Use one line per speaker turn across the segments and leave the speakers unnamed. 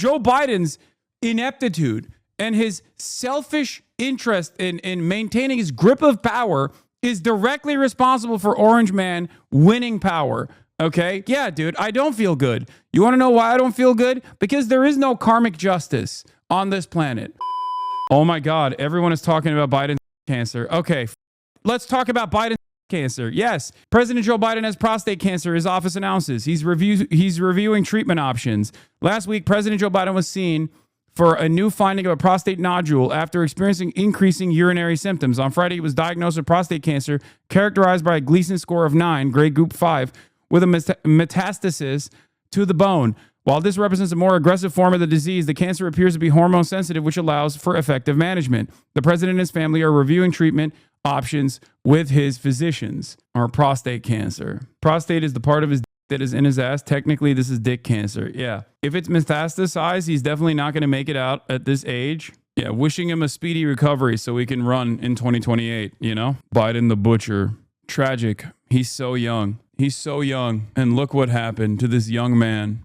Joe Biden's ineptitude and his selfish interest in maintaining his grip of power is directly responsible for Orange Man winning power. Okay? Yeah, dude, I don't feel good. You want to know why I don't feel good? Because there is no karmic justice on this planet. Oh my God, everyone is talking about Biden's cancer. Okay, let's talk about Biden's cancer. Yes, President Joe Biden has prostate cancer, his office announces. He's reviewing treatment options. Last week, President Joe Biden was seen for a new finding of a prostate nodule after experiencing increasing urinary symptoms. On Friday, he was diagnosed with prostate cancer, characterized by a Gleason score of 9, grade group 5, with a metastasis to the bone. While this represents a more aggressive form of the disease, the cancer appears to be hormone sensitive, which allows for effective management. The president and his family are reviewing treatment options with his physicians. Or prostate cancer. Prostate is the part of his that is in his ass. Technically, this is dick cancer. Yeah. If it's metastasized, he's definitely not going to make it out at this age. Yeah. Wishing him a speedy recovery so he can run in 2028, you know? Biden the Butcher. Tragic. He's so young. He's so young. And look what happened to this young man.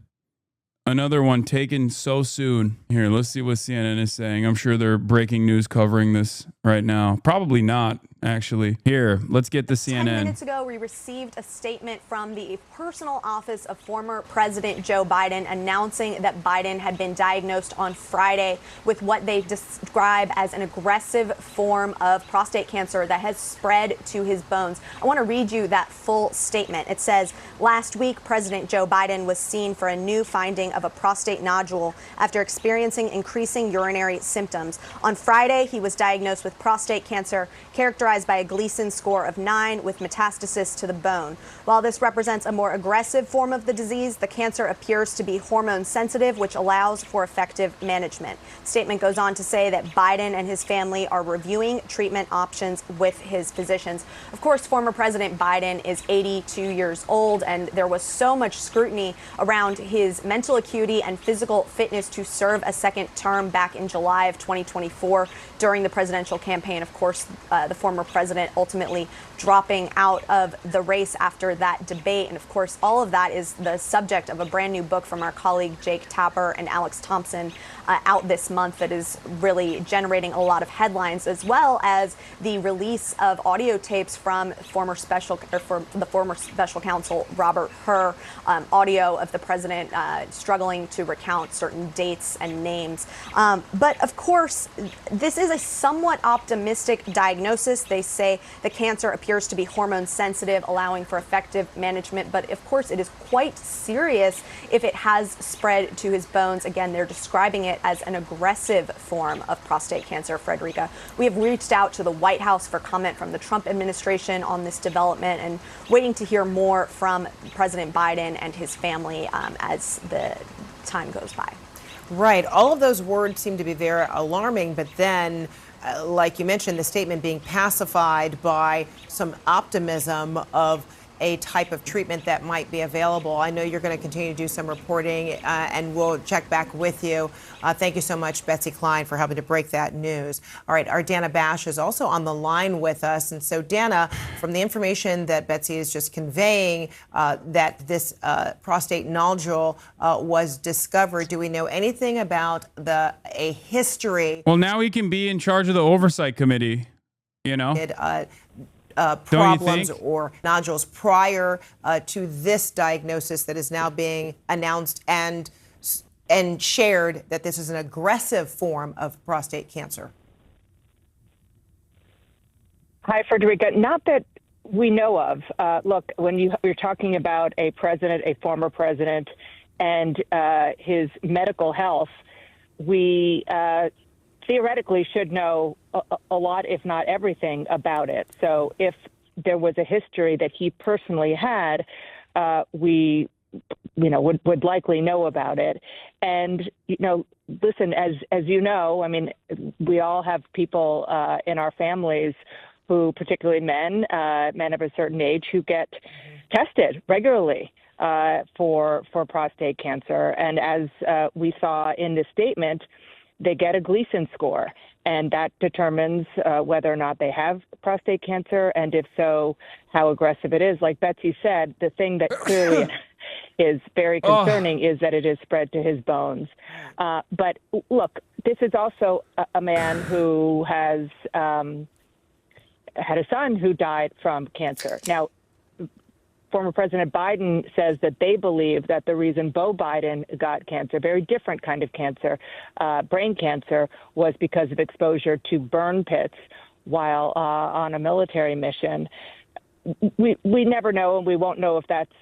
Another one taken so soon. Here, let's see what CNN is saying. I'm sure they're breaking news covering this right now. Probably not, actually. Here, let's get the CNN.
10 minutes ago, we received a statement from the personal office of former President Joe Biden announcing that Biden had been diagnosed on Friday with what they describe as an aggressive form of prostate cancer that has spread to his bones. I want to read you that full statement. It says, last week, President Joe Biden was seen for a new finding of a prostate nodule after experiencing increasing urinary symptoms. On Friday, he was diagnosed with prostate cancer, characterized by a Gleason score of 9 with metastasis to the bone. While this represents a more aggressive form of the disease, the cancer appears to be hormone sensitive, which allows for effective management. The statement goes on to say that Biden and his family are reviewing treatment options with his physicians. Of course, former President Biden is 82 years old, and there was so much scrutiny around his mental acuity and physical fitness to serve a second term back in July of 2024 during the presidential campaign. Of course, the former president ultimately dropping out of the race after that debate. And of course, all of that is the subject of a brand new book from our colleague Jake Tapper and Alex Thompson out this month that is really generating a lot of headlines, as well as the release of audio tapes from the former special counsel Robert Hur, audio of the president struggling to recount certain dates and names. But of course, this is a somewhat optimistic diagnosis. They say the cancer appears to be hormone sensitive, allowing for effective management. But of course, it is quite serious if it has spread to his bones. Again, they're describing it as an aggressive form of prostate cancer. Frederica, we have reached out to the White House for comment from the Trump administration on this development and waiting to hear more from President Biden and his family as the time goes by.
Right. All of those words seem to be very alarming, but then, like you mentioned, the statement being pacified by some optimism of a type of treatment that might be available. I know you're going to continue to do some reporting, and we'll check back with you. Thank you so much, Betsy Klein, for helping to break that news. All right, our Dana Bash is also on the line with us. And so, Dana, from the information that Betsy is just conveying, that this prostate nodule was discovered, do we know anything about a history?
Well, now he can be in charge of the oversight committee, you know?
Problems or nodules prior to this diagnosis that is now being announced and shared that this is an aggressive form of prostate cancer?
Hi, Frederica. Not that we know of. Look, when you're talking about a president, a former president, and his medical health, we theoretically should know a lot, if not everything, about it. So if there was a history that he personally had, we, would likely know about it. And, listen, as you know, I mean, we all have people in our families who, particularly men of a certain age, who get tested regularly for prostate cancer. And as we saw in the statement, they get a Gleason score, and that determines whether or not they have prostate cancer, and if so, how aggressive it is. Like Betsy said, the thing that clearly is very concerning is that it is spread to his bones. But look, this is also a man who has had a son who died from cancer. Now, former President Biden says that they believe that the reason Beau Biden got cancer, very different kind of cancer, brain cancer, was because of exposure to burn pits while on a military mission. We never know, and we won't know if that's,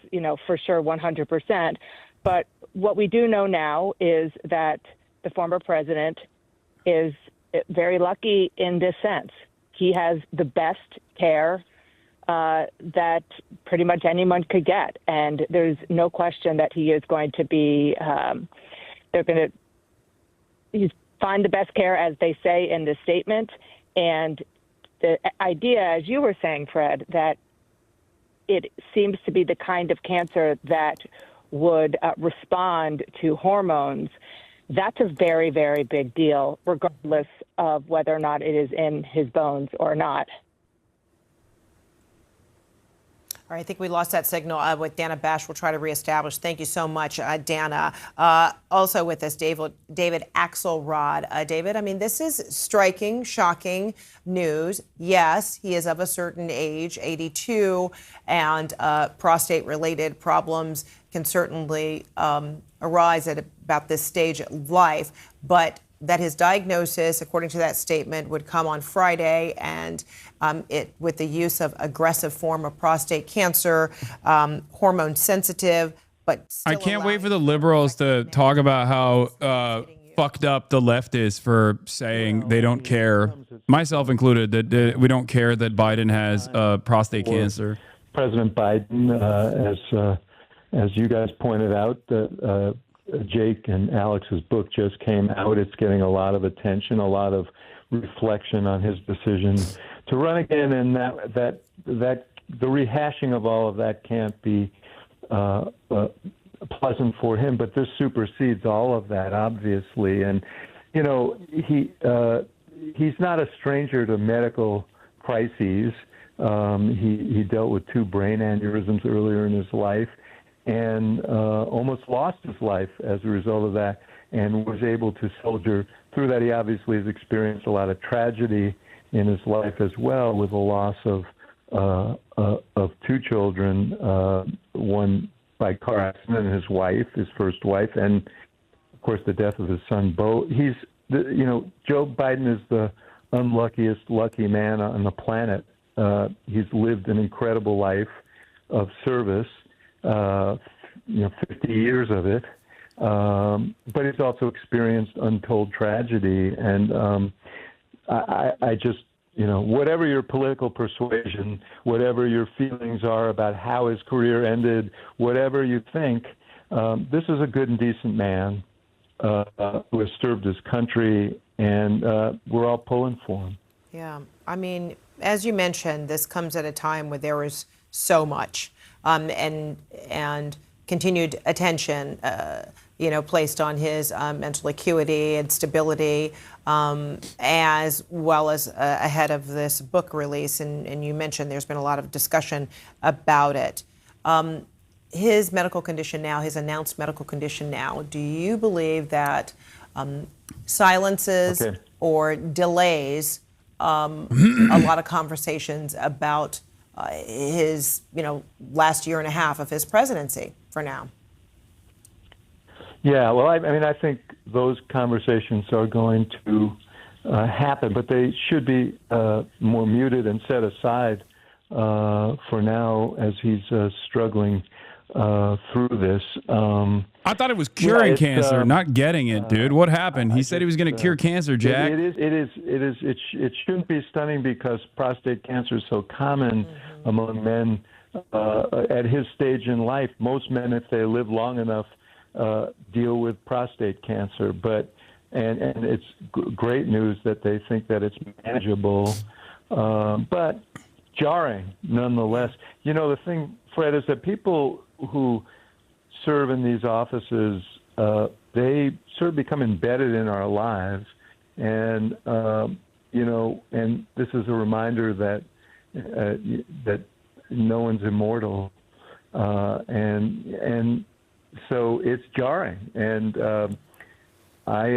for sure 100%. But what we do know now is that the former president is very lucky in this sense. He has the best care that pretty much anyone could get. And there's no question that he is going to be, he's find the best care, as they say in the statement. And the idea, as you were saying, Fred, that it seems to be the kind of cancer that would respond to hormones, that's a very, very big deal, regardless of whether or not it is in his bones or not.
All right, I think we lost that signal with Dana Bash. We'll try to reestablish. Thank you so much, Dana. Also with us, David Axelrod. David, I mean, this is striking, shocking news. Yes, he is of a certain age, 82, and prostate-related problems can certainly arise at about this stage of life. But that his diagnosis, according to that statement, would come on Friday, and it with the use of aggressive form of prostate cancer, hormone sensitive, but still
I can't wait for the liberals to talk about how fucked up the left is for saying they don't care, myself included, that we don't care that Biden has prostate cancer.
President Biden, as you guys pointed out, Jake and Alex's book just came out. It's getting a lot of attention, a lot of reflection on his decision to run again, and that the rehashing of all of that can't be pleasant for him. But this supersedes all of that, obviously, and he's not a stranger to medical crises. He dealt with 2 brain aneurysms earlier in his life, and almost lost his life as a result of that, and was able to soldier through that. He obviously has experienced a lot of tragedy in his life as well, with the loss of 2 children, one by car accident, and his wife, his first wife, and of course the death of his son Beau. Joe Biden is the unluckiest lucky man on the planet. He's lived an incredible life of service. 50 years of it, but he's also experienced untold tragedy. And I just, whatever your political persuasion, whatever your feelings are about how his career ended, whatever you think, this is a good and decent man who has served his country, and we're all pulling for him.
Yeah, I mean, as you mentioned, this comes at a time where there is so much. And continued attention, placed on his mental acuity and stability, as well as ahead of this book release. And you mentioned there's been a lot of discussion about it. His medical condition now, his announced medical condition now, do you believe that silences or delays a lot of conversations about his, last year and a half of his presidency for now?
Yeah, well, I think those conversations are going to happen, but they should be more muted and set aside for now as he's struggling through this.
I thought it was curing cancer, not getting it, dude. What happened? He said he was going to cure cancer, Jack.
It shouldn't be stunning because prostate cancer is so common among men at his stage in life. Most men, if they live long enough, deal with prostate cancer. But and it's great news that they think that it's manageable, but jarring nonetheless. The thing, Fred, is that people who serve in these offices, they sort of become embedded in our lives, and and this is a reminder that that no one's immortal, and so it's jarring. And I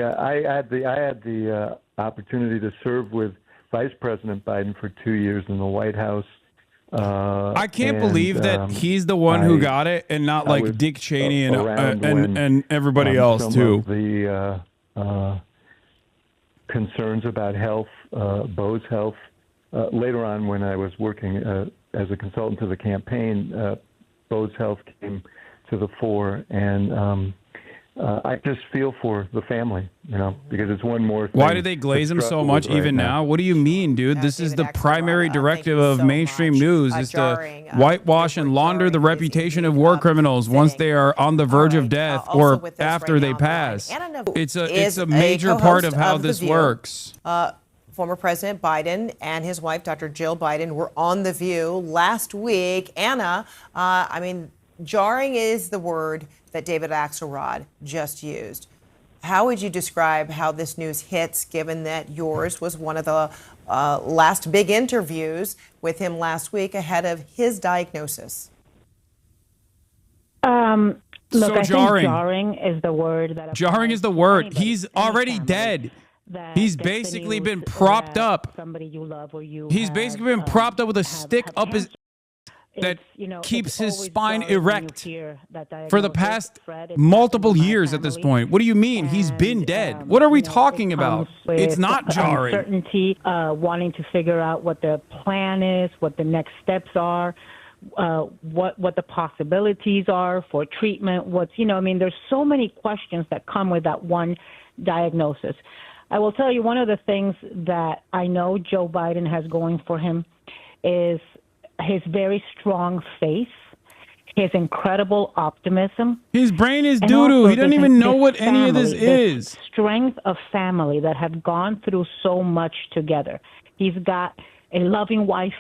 had the opportunity to serve with Vice President Biden for 2 years in the White House.
I can't believe that he's the one who got it, and not like Dick Cheney and everybody else
some
too.
Of the concerns about health, Bo's health. Later on, when I was working as a consultant to the campaign, Bo's health came to the fore, and I just feel for the family, because it's one more thing.
Why do they glaze him so much even now? What do you mean, dude? This is the primary directive of mainstream news, is to whitewash and launder the reputation of war criminals once they are on the verge of death or after they pass. It's a major part of how this works.
Former President Biden and his wife, Dr. Jill Biden, were on The View last week. Anna, jarring is the word that David Axelrod just used. How would you describe how this news hits, given that yours was one of the last big interviews with him last week ahead of his diagnosis?
Look,
So
I
jarring.
think jarring is the word that
Jarring is the word. He's already dead. He's basically been propped up.
Somebody you love or you
He's
have,
basically been propped up with a stick
have
up his
cancer.
that
It's,
keeps
it's
his
always
spine
jarring when you
erect
hear that
for the
diagnosis.
past
Fred, it's
multiple
happened to my
years at this
family.
point. What do you mean? He's been
And,
dead. What are we talking
it
about?
comes with
It's not jarring.
Uncertainty, wanting to figure out what the plan is, what the next steps are, what the possibilities are for treatment. There's so many questions that come with that one diagnosis. I will tell you, one of the things that I know Joe Biden has going for him is his very strong faith, his incredible optimism.
His brain is
And
doo-doo.
also
He doesn't
this-
even know
this
what any of this
family, this
is.
Strength of family that have gone through so much together. He's got a loving wife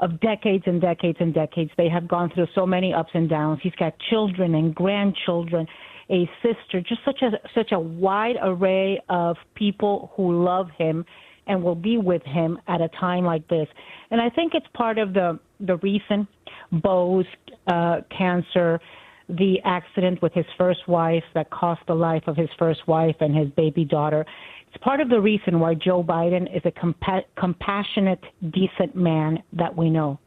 of decades and decades and decades. They have gone through so many ups and downs. He's got children and grandchildren, a sister, just such a wide array of people who love him and will be with him at a time like this. And I think it's part of the recent Bo's cancer, the accident with his first wife that cost the life of his first wife and his baby daughter. It's part of the reason why Joe Biden is a compassionate, decent man that we know.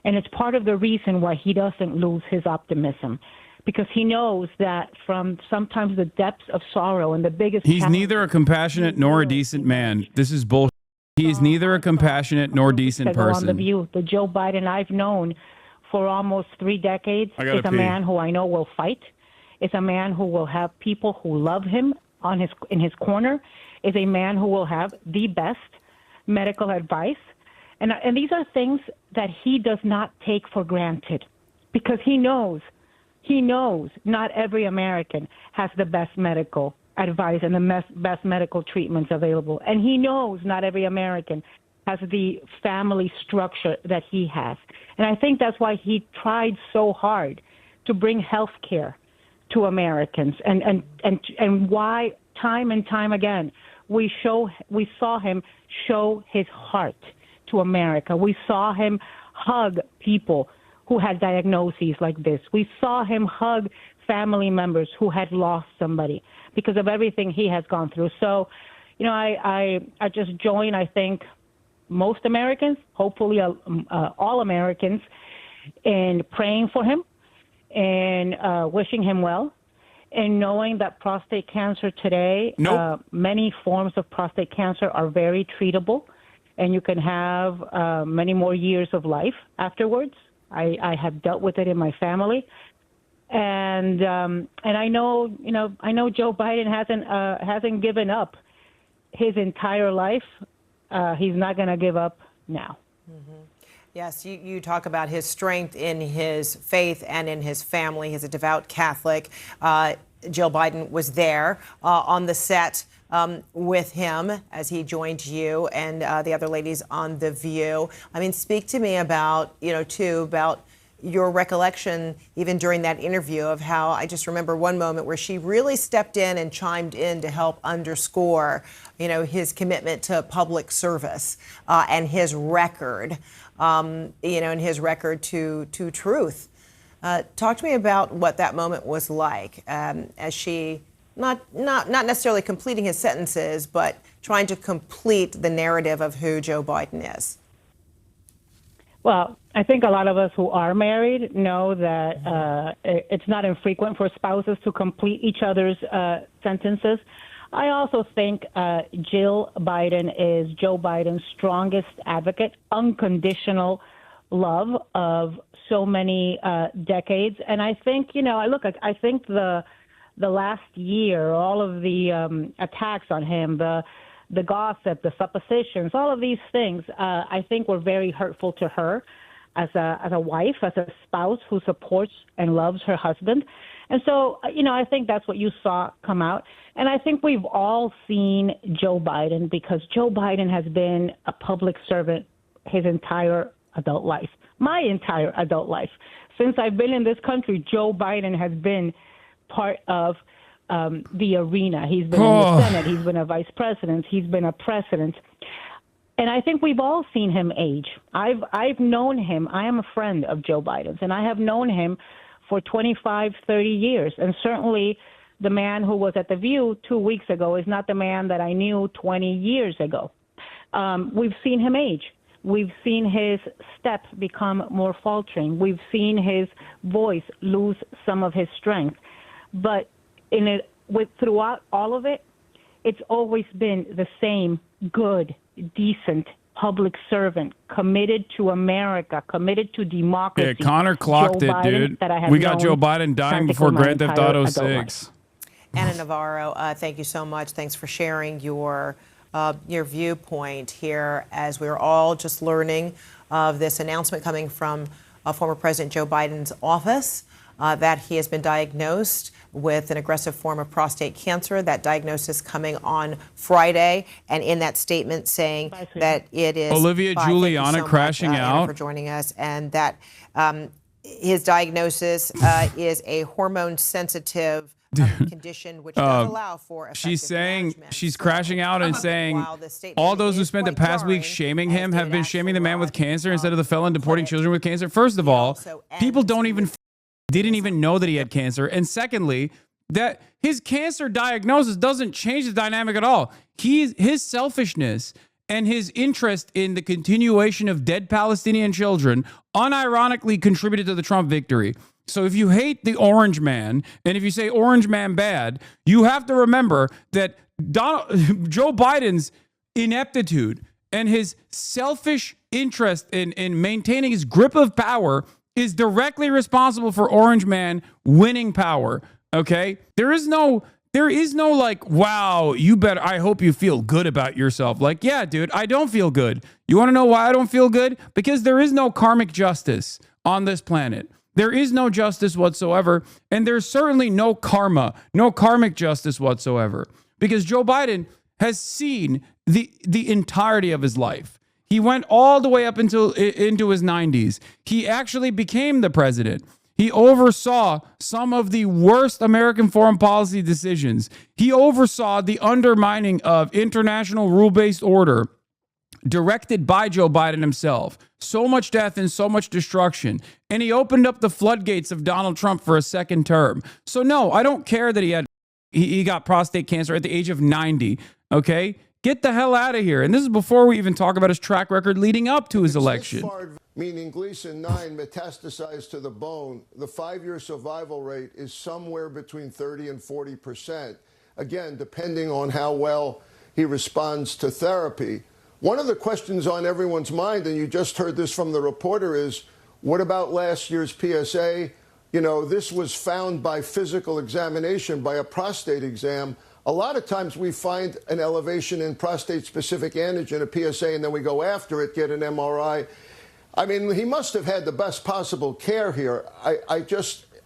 And it's part of the reason why he doesn't lose his optimism, because he knows that from sometimes the depths of sorrow and the biggest
He's
challenge,
neither a compassionate nor a decent man. This is bullshit. He is neither a compassionate nor decent
to go on The
person.
View. The Joe Biden I've known for almost 3 decades
I gotta
is a
pee.
man who I know will fight, is a man who will have people who love him in his corner, is a man who will have the best medical advice. And these are things that he does not take for granted, because he knows not every American has the best medical advice and the best medical treatments available. And he knows not every American has the family structure that he has. And I think that's why he tried so hard to bring health care to Americans, and why time and time again we saw him show his heart to America. We saw him hug people who had diagnoses like this. We saw him hug family members who had lost somebody because of everything he has gone through. So, I just join, I think, most Americans, hopefully all Americans, in praying for him and wishing him well, and knowing that prostate cancer today, many forms of prostate cancer are very treatable, and you can have many more years of life afterwards. I have dealt with it in my family, and I know Joe Biden hasn't given up his entire life. He's not going to give up now.
Mm-hmm. Yes, you talk about his strength in his faith and in his family. He's a devout Catholic. Jill Biden was there on the set with him as he joined you and the other ladies on The View. Speak to me about, about your recollection, even during that interview, of how I just remember one moment where she really stepped in and chimed in to help underscore, his commitment to public service and his record, and his record to truth. Talk to me about what that moment was like as she, not necessarily completing his sentences, but trying to complete the narrative of who Joe Biden is.
Well, I think a lot of us who are married know that it's not infrequent for spouses to complete each other's sentences. I also think Jill Biden is Joe Biden's strongest advocate, unconditional love of so many decades. And I think, I think the last year, all of the attacks on him, the gossip, the suppositions, all of these things, I think were very hurtful to her as a wife, as a spouse who supports and loves her husband. And so, I think that's what you saw come out. And I think we've all seen Joe Biden because Joe Biden has been a public servant his entire adult life, my entire adult life. Since I've been in this country, Joe Biden has been part of the arena. He's been in the Senate. He's been a vice president. He's been a president. And I think we've all seen him age. I've known him. I am a friend of Joe Biden's, and I have known him for 25, 30 years. And certainly the man who was at The View 2 weeks ago is not the man that I knew 20 years ago. We've seen him age. We've seen his step become more faltering. We've seen his voice lose some of his strength. But throughout all of it, it's always been the same good, decent public servant, committed to America, committed to democracy.
Yeah, Connor clocked
Joe
it,
Biden,
dude. We got Joe Biden dying before Grand Theft Auto 6.
Anna Navarro, thank you so much. Thanks for sharing your viewpoint here as we're all just learning of this announcement coming from former President Joe Biden's office that he has been diagnosed with an aggressive form of prostate cancer. That diagnosis coming on Friday, and in that statement saying that it is
Olivia Giuliana crashing out.
Anna, for joining us, and that his diagnosis is a hormone-sensitive condition which does allow for
she's saying
management.
she's crashing out and saying all those who spent the past week shaming him have been shaming the man with cancer instead of the felon deporting children with cancer. First of all, people didn't even know that he had cancer. And secondly, that his cancer diagnosis doesn't change the dynamic at all. His selfishness and his interest in the continuation of dead Palestinian children unironically contributed to the Trump victory. So if you hate the orange man, and if you say orange man bad, you have to remember that Joe Biden's ineptitude and his selfish interest in maintaining his grip of power is directly responsible for orange man winning power. Okay? There is no like, wow, I hope you feel good about yourself. Like, yeah, dude, I don't feel good. You want to know why I don't feel good? Because there is no karmic justice on this planet. There is no justice whatsoever, and there's certainly no karma, no karmic justice whatsoever, because Joe Biden has seen the entirety of his life. He went all the way up into his 90s. He actually became the president. He oversaw some of the worst American foreign policy decisions. He oversaw the undermining of international rule-based order directed by Joe Biden himself. So much death and so much destruction. And he opened up the floodgates of Donald Trump for a second term. So no, I don't care that he got prostate cancer at the age of 90. Okay? Get the hell out of here. And this is before we even talk about his track record leading up to his election.
Meaning Gleason 9 metastasized to the bone, the 5-year survival rate is somewhere between 30 and 40%. Again, depending on how well he responds to therapy. One of the questions on everyone's mind, and you just heard this from the reporter, is what about last year's PSA? You know, this was found by physical examination, by a prostate exam. A lot of times we find an elevation in prostate-specific antigen, a PSA, and then we go after it, get an MRI. I mean, he must have had the best possible care here.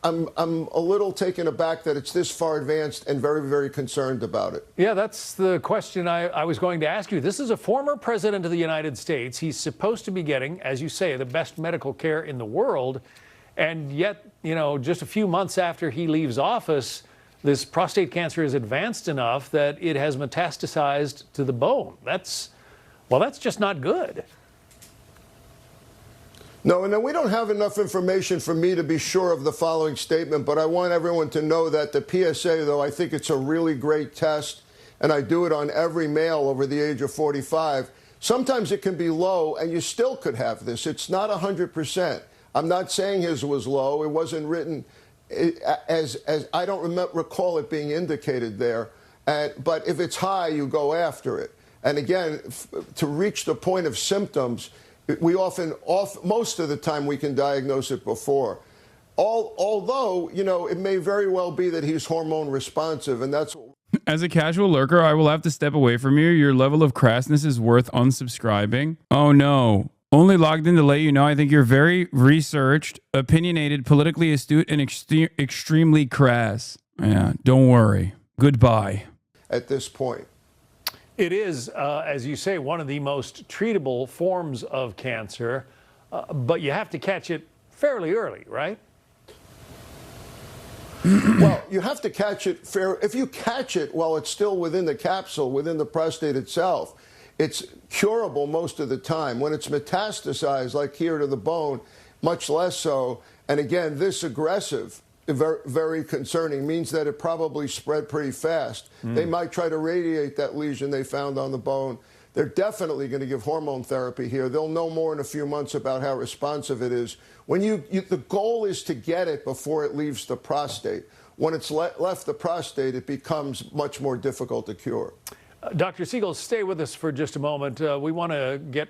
I'm a little taken aback that it's this far advanced and very, very concerned about it.
Yeah, that's the question I was going to ask you. This is a former president of the United States. He's supposed to be getting, as you say, the best medical care in the world. And yet, you know, just a few months after he leaves office, this prostate cancer is advanced enough that it has metastasized to the bone. That's just not good.
No, and then we don't have enough information for me to be sure of the following statement, but I want everyone to know that the PSA, though, I think it's a really great test, and I do it on every male over the age of 45. Sometimes it can be low, and you still could have this. It's not 100%. I'm not saying his was low. It wasn't written as I don't recall it being indicated there. But if it's high, you go after it. And again, to reach the point of symptoms, we most of the time we can diagnose it before. Although, you know, it may very well be that he's hormone responsive, and that's what.
As a casual lurker, I will have to step away from you. Your level of crassness is worth unsubscribing. Oh no. Only logged in to let you know I think you're very researched, opinionated, politically astute, and extremely crass. Yeah, don't worry. Goodbye.
At this point.
It is, as you say, one of the most treatable forms of cancer, but you have to catch it fairly early, right?
Well, you have to catch it if you catch it while it's still within the capsule, within the prostate itself, it's curable most of the time. When it's metastasized, like here to the bone, much less so. And again, this aggressive, very, very concerning, means that it probably spread pretty fast. They might try to radiate that lesion they found on the bone. They're definitely going to give hormone therapy here. They'll know more in a few months about how responsive it is. When the goal is to get it before it leaves the prostate. When it's left the prostate, it becomes much more difficult to cure.
Dr. Siegel, stay with us for just a moment. We want to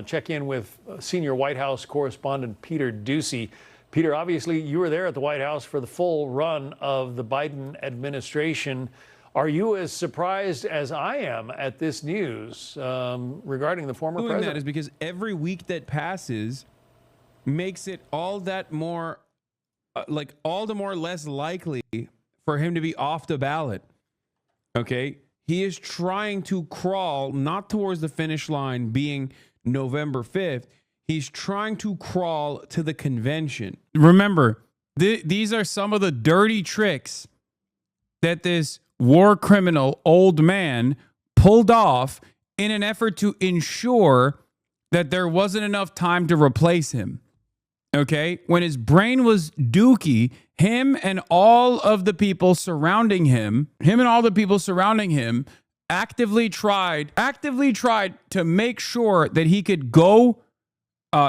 check in with senior White House correspondent Peter Doocy. Peter, obviously you were there at the White House for the full run of the Biden administration. Are you as surprised as I am at this news regarding the former president?
That is because every week that passes makes it all that more, all the more less likely for him to be off the ballot. Okay? He is trying to crawl, not towards the finish line being November 5th. He's trying to crawl to the convention. Remember, these are some of the dirty tricks that this war criminal old man pulled off in an effort to ensure that there wasn't enough time to replace him. Okay? When his brain was dookie, him and all of the people surrounding him, actively tried to make sure that he could go,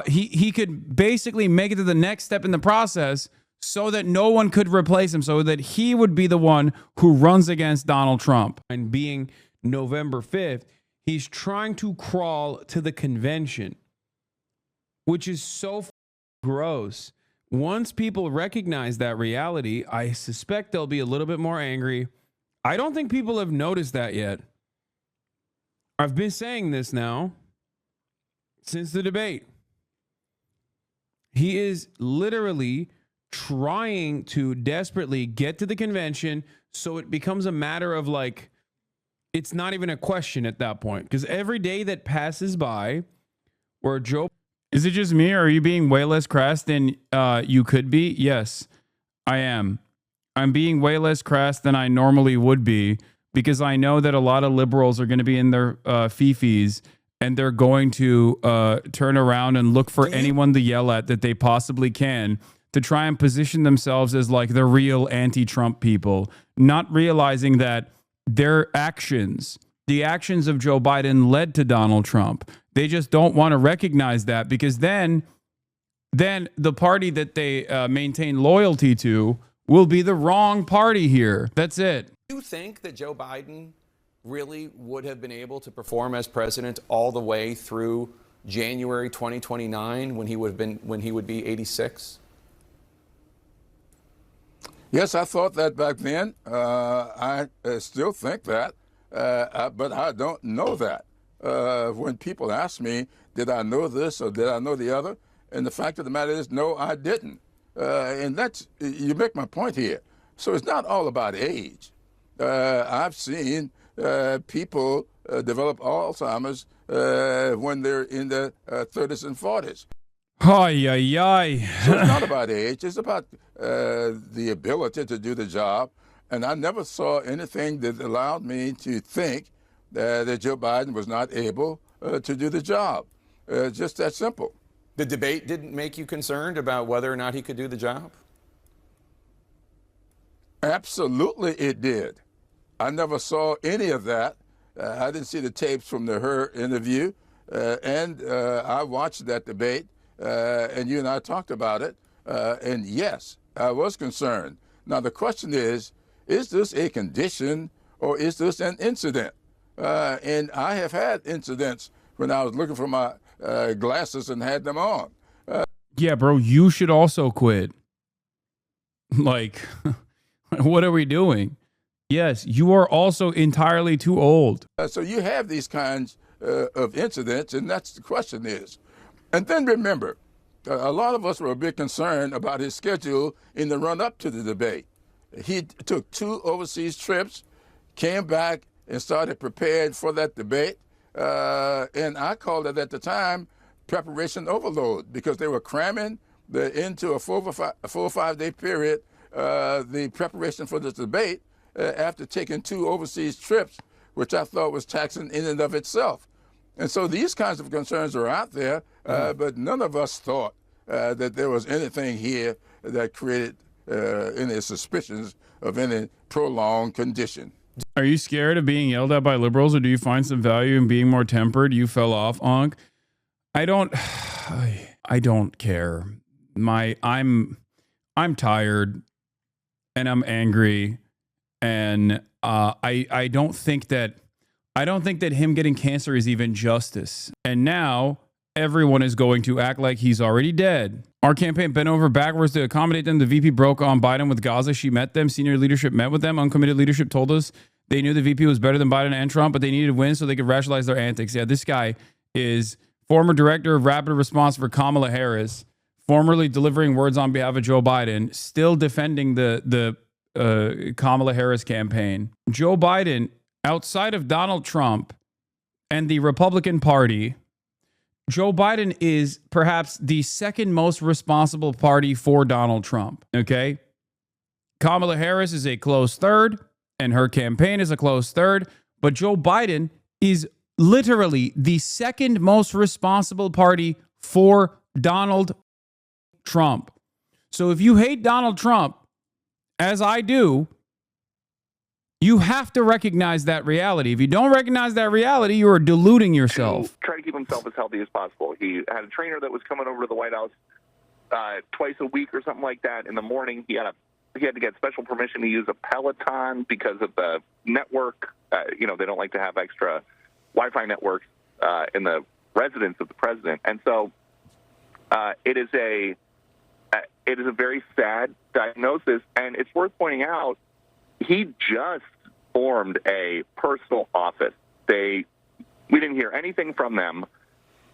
he could basically make it to the next step in the process so that no one could replace him, so that he would be the one who runs against Donald Trump. And being November 5th, he's trying to crawl to the convention, which is so gross. Once people recognize that reality, I suspect they'll be a little bit more angry. I don't think people have noticed that yet. I've been saying this now since the debate. He is literally trying to desperately get to the convention so it becomes a matter of it's not even a question at that point. Because every day that passes by where Joe... Is it just me, or are you being way less crass than you could be? Yes, I am. I'm being way less crass than I normally would be because I know that a lot of liberals are going to be in their fifis and they're going to turn around and look for anyone to yell at that they possibly can to try and position themselves as the real anti-Trump people, not realizing that their actions, the actions of Joe Biden led to Donald Trump. They just don't want to recognize that because then the party that they maintain loyalty to will be the wrong party here. That's it.
Do you think that Joe Biden really would have been able to perform as president all the way through January 2029 when he would be 86?
Yes, I thought that back then. I still think that, but I don't know that. When people ask me, did I know this or did I know the other? And the fact of the matter is, no, I didn't. And you make my point here. So it's not all about age. I've seen people develop Alzheimer's when they're in their 30s and 40s.
Ay, ay, ay.
So it's not about age. It's about the ability to do the job. And I never saw anything that allowed me to think that Joe Biden was not able to do the job. Just that simple.
The debate didn't make you concerned about whether or not he could do the job?
Absolutely it did. I never saw any of that. I didn't see the tapes from her interview, and I watched that debate, and you and I talked about it, and yes, I was concerned. Now the question is this a condition or is this an incident? And I have had incidents when I was looking for my glasses and had them on.
Yeah, bro, you should also quit. Like, what are we doing? Yes, you are also entirely too old.
So you have these kinds of incidents, and that's the question is. And then remember, a lot of us were a bit concerned about his schedule in the run-up to the debate. He took 2 overseas trips, came back, and started preparing for that debate. And I called it at the time preparation overload because they were cramming into a 4 or 5 day period the preparation for this debate after taking 2 overseas trips, which I thought was taxing in and of itself. And so these kinds of concerns are out there, but none of us thought that there was anything here that created any suspicions of any prolonged condition.
Are you scared of being yelled at by liberals, or do you find some value in being more tempered? You fell off, Onk. I don't care. I'm tired, and I'm angry, and I don't think that him getting cancer is even justice. And now everyone is going to act like he's already dead. Our campaign bent over backwards to accommodate them. The VP broke on Biden with Gaza. She met them. Senior leadership met with them. Uncommitted leadership told us they knew the VP was better than Biden and Trump, but they needed to win so they could rationalize their antics. Yeah, this guy is former director of rapid response for Kamala Harris, formerly delivering words on behalf of Joe Biden, still defending the Kamala Harris campaign. Joe Biden, outside of Donald Trump and the Republican Party, Joe Biden is perhaps the second most responsible party for Donald Trump. Okay. Kamala Harris is a close third, and her campaign is a close third, but Joe Biden is literally the second most responsible party for Donald Trump. So if you hate Donald Trump, as I do, you have to recognize that reality. If you don't recognize that reality, you are deluding yourself.
Try to keep himself as healthy as possible. He had a trainer that was coming over to the White House twice a week or something like that. In the morning, he had to get special permission to use a Peloton because of the network. They don't like to have extra Wi-Fi networks in the residence of the president, and so it is a very sad diagnosis. And it's worth pointing out, he just formed a personal office. We didn't hear anything from them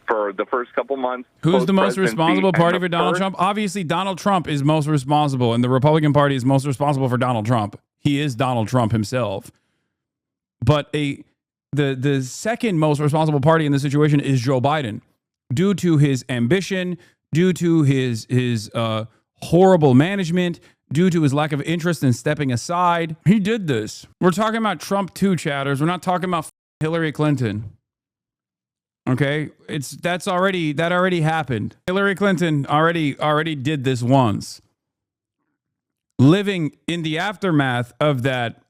for the first couple months.
Who's the most responsible party for Donald Trump? Obviously, Donald Trump is most responsible, and the Republican Party is most responsible for Donald Trump. He is Donald Trump himself. But the second most responsible party in this situation is Joe Biden, due to his ambition, due to his horrible management, due to his lack of interest in stepping aside. He did this. We're talking about Trump 2 chatters. We're not talking about Hillary Clinton. Okay? That already happened. Hillary Clinton already did this once. Living in the aftermath of that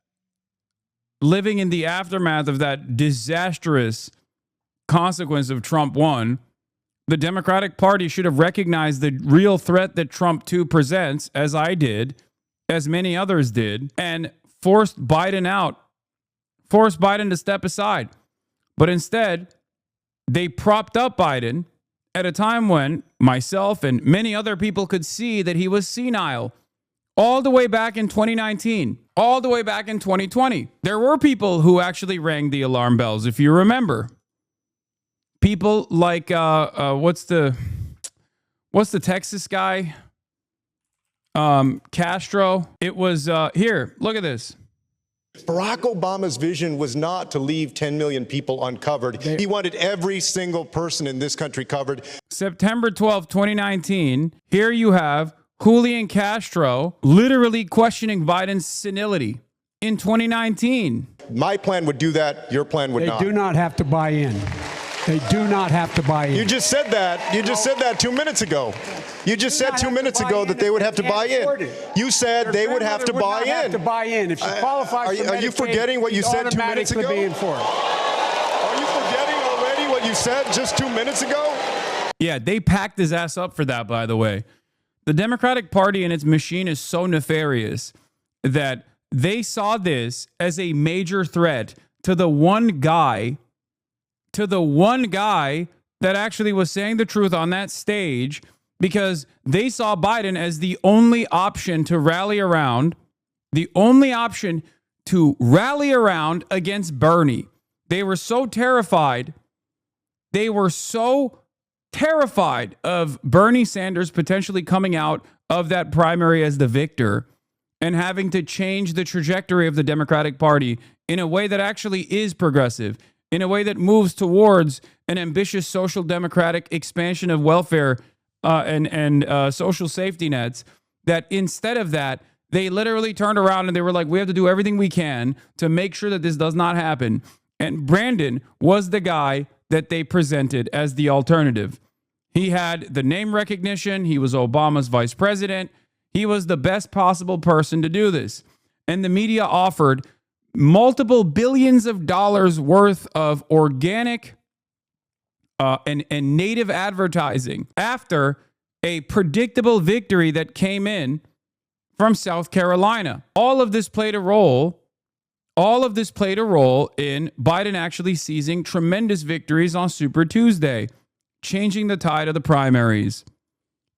disastrous consequence of Trump 1, the Democratic Party should have recognized the real threat that Trump 2 presents, as I did, as many others did, and forced Biden out, forced Biden to step aside. But instead, they propped up Biden at a time when myself and many other people could see that he was senile. All the way back in 2019, all the way back in 2020, there were people who actually rang the alarm bells, if you remember. People like what's the Texas guy? Castro. It was here. Look at this.
Barack Obama's vision was not to leave 10 million people uncovered. He wanted every single person in this country covered.
September 12, 2019. Here you have Julian Castro literally questioning Biden's senility in 2019.
My plan would do that. Your plan would not.
They do not have to buy in. They do not have to buy in.
You just said that. You just said that 2 minutes ago. You just said 2 minutes ago that they would have to buy in. You said they would have to buy in.
Have to buy in. If she qualifies for Medicaid,
are you forgetting what you said 2 minutes ago?
Be in for it.
Are you forgetting already what you said just 2 minutes ago?
Yeah, they packed his ass up for that, by the way. The Democratic Party and its machine is so nefarious that they saw this as a major threat to the one guy that actually was saying the truth on that stage, because they saw Biden as the only option to rally around, against Bernie. They were so terrified. Of Bernie Sanders potentially coming out of that primary as the victor and having to change the trajectory of the Democratic Party in a way that actually is progressive, in a way that moves towards an ambitious social democratic expansion of welfare and social safety nets, that instead of that, they literally turned around and they were like, we have to do everything we can to make sure that this does not happen. And Brandon was the guy that they presented as the alternative. He had the name recognition. He was Obama's vice president. He was the best possible person to do this. And the media offered multiple billions of dollars worth of organic and native advertising after a predictable victory that came in from South Carolina. All of this played a role in Biden actually seizing tremendous victories on Super Tuesday, changing the tide of the primaries.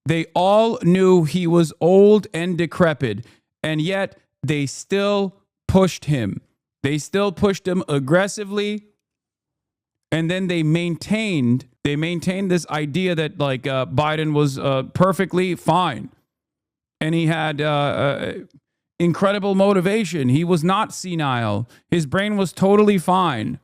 They all knew he was old and decrepit, and yet they still pushed him. They still pushed him aggressively, and then they maintained this idea that Biden was perfectly fine, and he had incredible motivation. He was not senile. His brain was totally fine.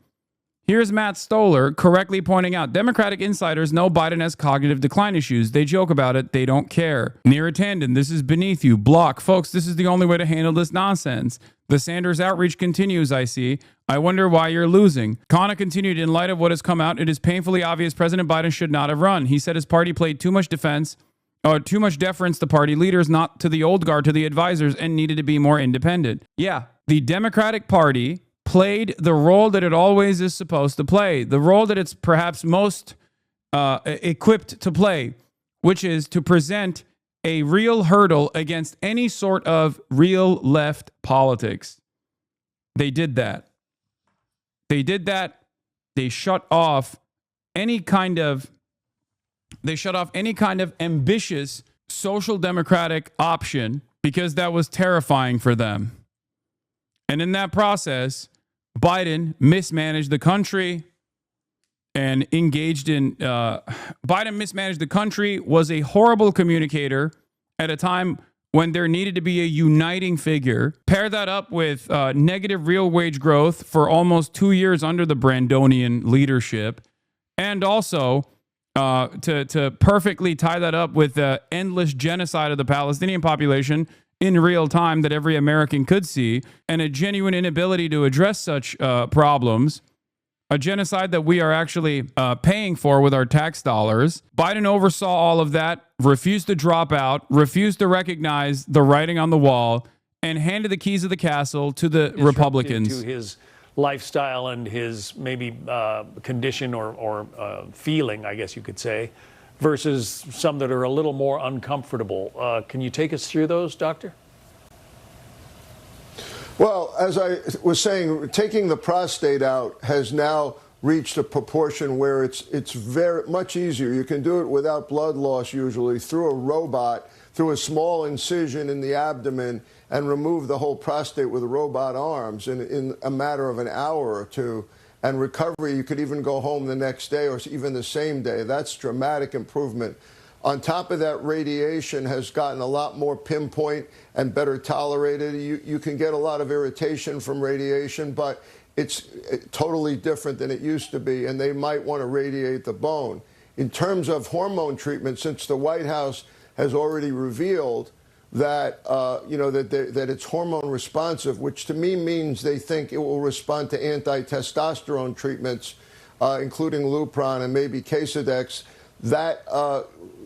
Here's Matt Stoller correctly pointing out, Democratic insiders know Biden has cognitive decline issues. They joke about it. They don't care. Neera Tanden, this is beneath you. Block. Folks, this is the only way to handle this nonsense. The Sanders outreach continues, I see. I wonder why you're losing. Kana continued, in light of what has come out, it is painfully obvious President Biden should not have run. He said his party played too much deference to party leaders, not to the old guard, to the advisors, and needed to be more independent. Yeah, the Democratic Party played the role that it always is supposed to play, the role that it's perhaps most equipped to play, which is to present a real hurdle against any sort of real left politics. They did that. They shut off any kind of ambitious social democratic option because that was terrifying for them. And in that process, Biden mismanaged the country and Biden mismanaged the country, was a horrible communicator at a time when there needed to be a uniting figure. Pair that up with negative real wage growth for almost 2 years under the Brandonian leadership, and also to perfectly tie that up with the endless genocide of the Palestinian population in real time that every American could see, and a genuine inability to address such problems, a genocide that we are actually paying for with our tax dollars. Biden oversaw all of that, refused to drop out, refused to recognize the writing on the wall, and handed the keys of the castle to the Republicans.
To his lifestyle and his maybe condition or feeling, I guess you could say, versus some that are a little more uncomfortable. Can you take us through those, Doctor?
Well, as I was saying, taking the prostate out has now reached a proportion where it's very much easier. You can do it without blood loss, usually through a robot, through a small incision in the abdomen, and remove the whole prostate with robot arms in a matter of an hour or two. And recovery, you could even go home the next day or even the same day. That's dramatic improvement. On top of that, radiation has gotten a lot more pinpoint and better tolerated. You can get a lot of irritation from radiation, but it's totally different than it used to be, and they might want to radiate the bone. In terms of hormone treatment, since the White House has already revealed that that it's hormone responsive, which to me means they think it will respond to anti-testosterone treatments. including Lupron and maybe Casodex, that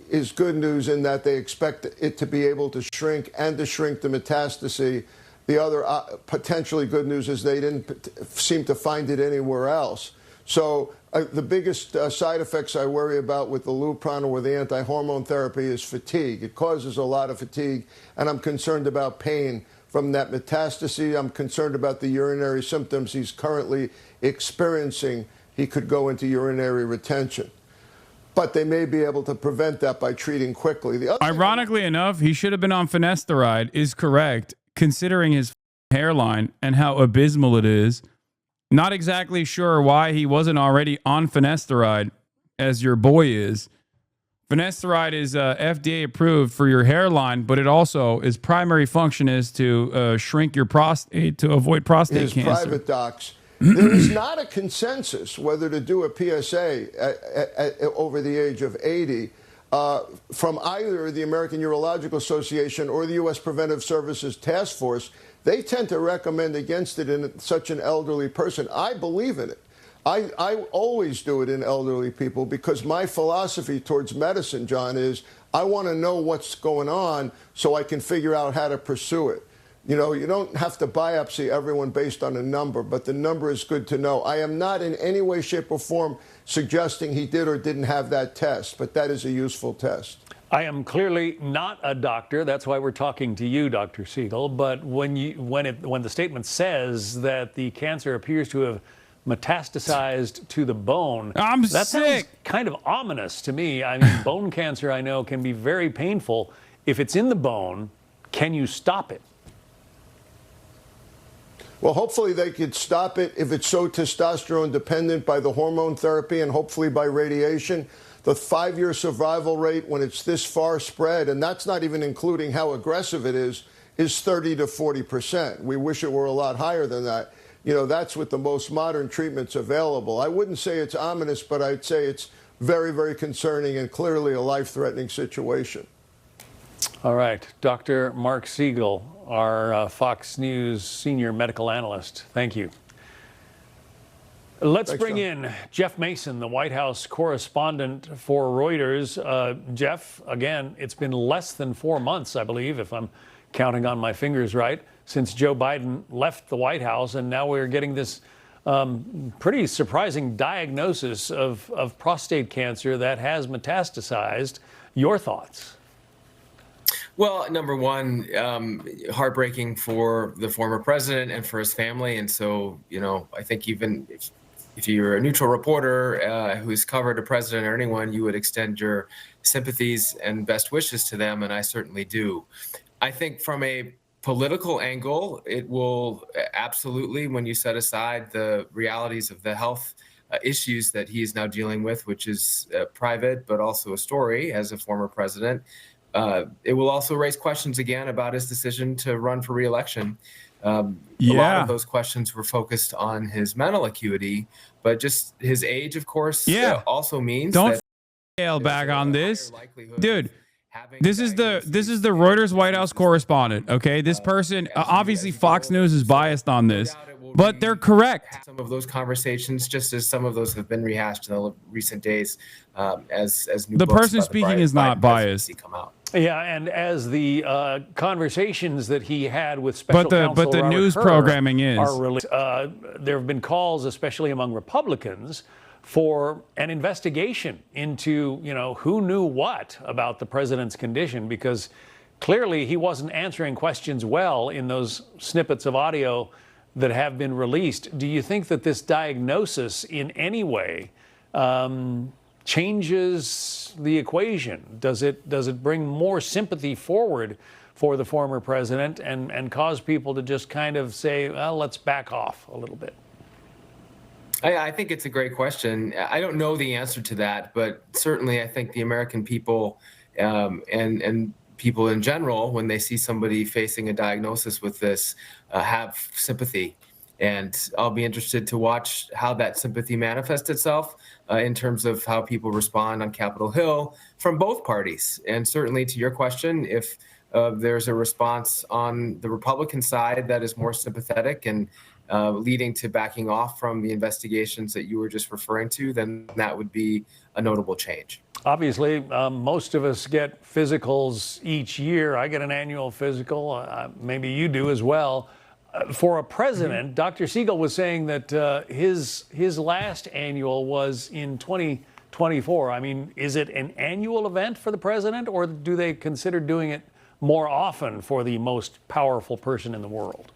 is good news in that they expect it to be able to shrink and to shrink the metastasis. The other potentially good news is they didn't seem to find it anywhere else. So the biggest side effects I worry about with the Lupron or with the anti-hormone therapy is fatigue. It causes a lot of fatigue, and I'm concerned about pain from that metastasis. I'm concerned about the urinary symptoms he's currently experiencing. He could go into urinary retention. But they may be able to prevent that by treating quickly.
Ironically enough, he should have been on finasteride is correct, considering his hairline and how abysmal it is. Not exactly sure why he wasn't already on finasteride, as your boy is. Finasteride is FDA approved for your hairline, but it also, its primary function is to shrink your prostate to avoid prostate cancer.
Private docs. There is not a consensus whether to do a PSA over the age of 80 from either the American Urological Association or the U.S. Preventive Services Task Force. They tend to recommend against it in such an elderly person. I believe in it. I always do it in elderly people because my philosophy towards medicine, John, is I want to know what's going on so I can figure out how to pursue it. You know, you don't have to biopsy everyone based on a number, but the number is good to know. I am not in any way, shape, or form suggesting he did or didn't have that test, but that is a useful test.
I am clearly not a doctor. That's why we're talking to you, Dr. Siegel. But when the statement says that the cancer appears to have metastasized to the bone, that sounds kind of ominous to me. I mean, bone cancer, I know, can be very painful. If it's in the bone, can you stop it?
Well, hopefully they could stop it if it's so testosterone dependent by the hormone therapy and hopefully by radiation. The 5-year survival rate when it's this far spread, and that's not even including how aggressive it is 30 to 40%. We wish it were a lot higher than that. You know, that's with the most modern treatments available. I wouldn't say it's ominous, but I'd say it's very, very concerning and clearly a life-threatening situation.
All right. Dr. Mark Siegel, our Fox News senior medical analyst. Thank you. Let's bring in Jeff Mason, the White House correspondent for Reuters. Jeff, again, it's been less than 4 months, I believe, if I'm counting on my fingers right, since Joe Biden left the White House, and now we're getting this pretty surprising diagnosis of prostate cancer that has metastasized. Your thoughts?
Well, number one, heartbreaking for the former president and for his family. And so, you know, I think even if you're a neutral reporter who's covered a president or anyone, you would extend your sympathies and best wishes to them. And I certainly do. I think from a political angle, it will absolutely, when you set aside the realities of the health issues that he is now dealing with, which is private, but also a story as a former president, it will also raise questions again about his decision to run for re-election. A lot of those questions were focused on his mental acuity, but just his age, of course, also means
don't scale back on this, dude. This is the Reuters White House correspondent. Okay, this person obviously Fox News is biased on this, but they're correct.
Some of those conversations, just as some of those have been rehashed in the recent days, as new
the
books
person
about
speaking is not biased.
come out.
Yeah, and as the conversations that he had with special counsel
but the
Robert
news
Hur
programming is
are really, there have been calls, especially among Republicans, for an investigation into, you know, who knew what about the president's condition, because clearly he wasn't answering questions well in those snippets of audio that have been released. Do you think that this diagnosis in any way changes the equation? Does it bring more sympathy forward for the former president and cause people to just kind of say, well, let's back off a little bit?
I think it's a great question. I don't know the answer to that, but certainly I think the American people and people in general, when they see somebody facing a diagnosis with this, have sympathy. And I'll be interested to watch how that sympathy manifests itself in terms of how people respond on Capitol Hill from both parties. And certainly to your question, if there's a response on the Republican side that is more sympathetic and leading to backing off from the investigations that you were just referring to, then that would be a notable change.
Obviously, most of us get physicals each year. I get an annual physical. Maybe you do as well. For a president, Dr. Siegel was saying that his last annual was in 2024. I mean, is it an annual event for the president, or do they consider doing it more often for the most powerful person in the world?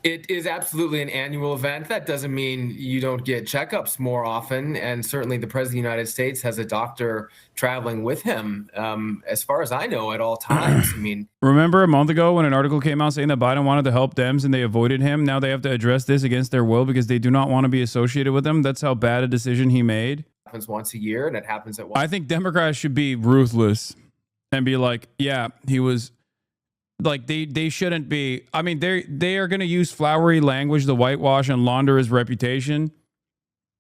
It is absolutely an annual event. That doesn't mean you don't get checkups more often. And certainly the President of the United States has a doctor traveling with him, as far as I know, at all times. I mean,
remember a month ago when an article came out saying that Biden wanted to help Dems and they avoided him? Now they have to address this against their will because they do not want to be associated with them. That's how bad a decision he made.
It happens once a year, and it happens at once.
I think Democrats should be ruthless and be like, yeah, he was... Like they shouldn't be. I mean, they are going to use flowery language to whitewash and launder his reputation.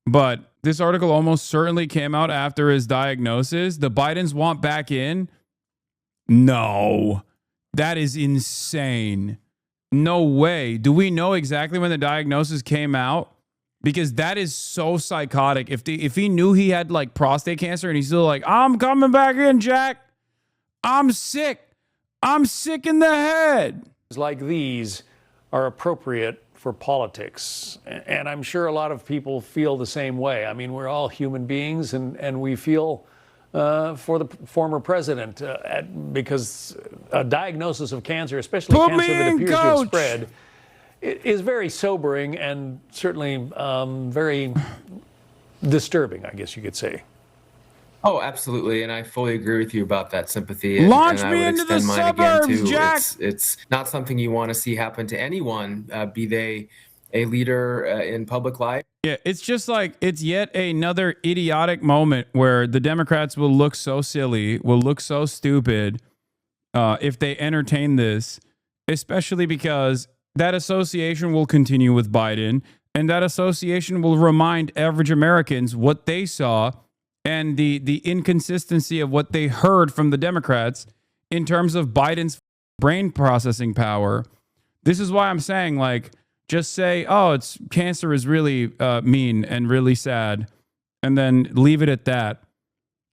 But this article almost certainly came out after his diagnosis. The Bidens want back in? No, that is insane. No way. Do we know exactly when the diagnosis came out? Because that is so psychotic. If he knew he had like prostate cancer and he's still like, I'm coming back in, Jack. I'm sick. I'm sick in the head.
Like these are appropriate for politics. And I'm sure a lot of people feel the same way. I mean, we're all human beings, and we feel for the former president because a diagnosis of cancer, especially cancer that appears to have spread, is very sobering and certainly very disturbing, I guess you could say.
Oh, absolutely, and I fully agree with you about that sympathy.
Launch me into the suburbs, Jack.
It's not something you want to see happen to anyone, be they a leader in public life.
Yeah, it's just like it's yet another idiotic moment where the Democrats will look so silly, will look so stupid if they entertain this, especially because that association will continue with Biden, and that association will remind average Americans what they saw and the inconsistency of what they heard from the Democrats in terms of Biden's brain processing power. This is why I'm saying, like, just say, oh, it's cancer is really mean and really sad, and then leave it at that.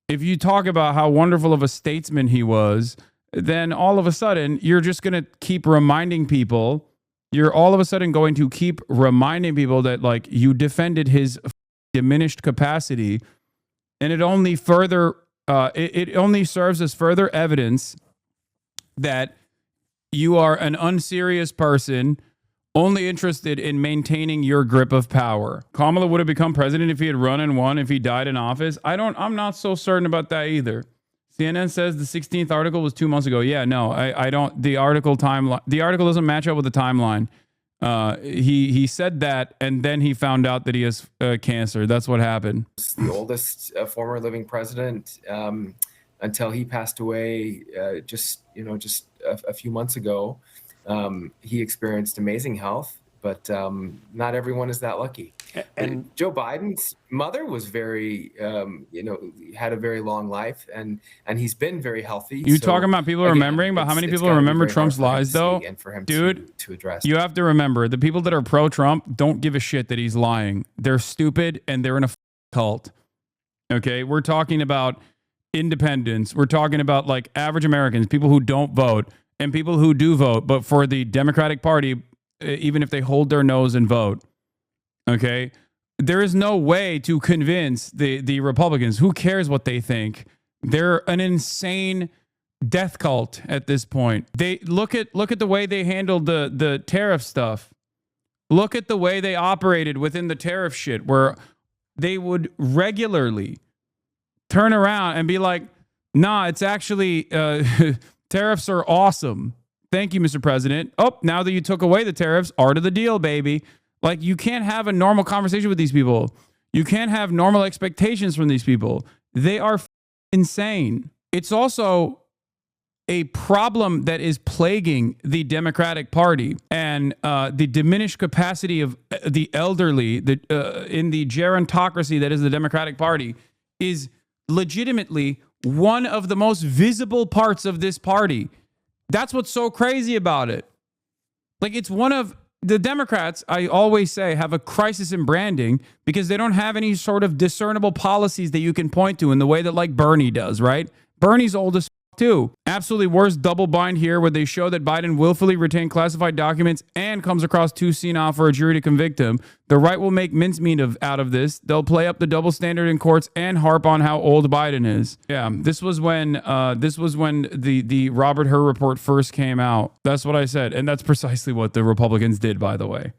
If you talk about how wonderful of a statesman he was, then all of a sudden you're just going to keep reminding people. You're all of a sudden going to keep reminding people that, like, you defended his diminished capacity. And it only further, it only serves as further evidence that you are an unserious person, only interested in maintaining your grip of power. Kamala would have become president if he had run and won, if he died in office. I'm not so certain about that either. CNN says the 16th article was 2 months ago. Yeah, no, I don't. The article doesn't match up with the timeline. He said that, and then he found out that he has cancer. That's what happened.
The oldest former living president until he passed away just a few months ago. He experienced amazing health, but not everyone is that lucky. And Joe Biden's mother was very, had a very long life, and he's been very healthy.
You talking about people remembering, but how many people remember Trump's lies, though?
And for him
Dude,
to address.
You have to remember, the people that are pro-Trump don't give a shit that he's lying. They're stupid, and they're in a cult. Okay? We're talking about independents. We're talking about, like, average Americans, people who don't vote, and people who do vote, but for the Democratic Party, even if they hold their nose and vote. Okay, there is no way to convince the Republicans. Who cares what they think? They're an insane death cult at this point. They look at the way they handled the tariff stuff. Look at the way they operated within the tariff shit, where they would regularly turn around and be like, "Nah, it's actually tariffs are awesome. Thank you, Mr. President. Oh, now that you took away the tariffs, art of the deal, baby." Like, you can't have a normal conversation with these people. You can't have normal expectations from these people. They are insane. It's also a problem that is plaguing the Democratic Party, and the diminished capacity of the elderly in the gerontocracy that is the Democratic Party is legitimately one of the most visible parts of this party. That's what's so crazy about it. Like, it's one of the Democrats, I always say, have a crisis in branding because they don't have any sort of discernible policies that you can point to in the way that like Bernie does, right? Bernie's old as too. Absolutely worst double bind here where they show that Biden willfully retained classified documents and comes across too senile for a jury to convict him. The right will make mincemeat out of this. They'll play up the double standard in courts and harp on how old Biden is. Yeah, this was when the Robert Hur report first came out. That's what I said, and that's precisely what the Republicans did, by the way.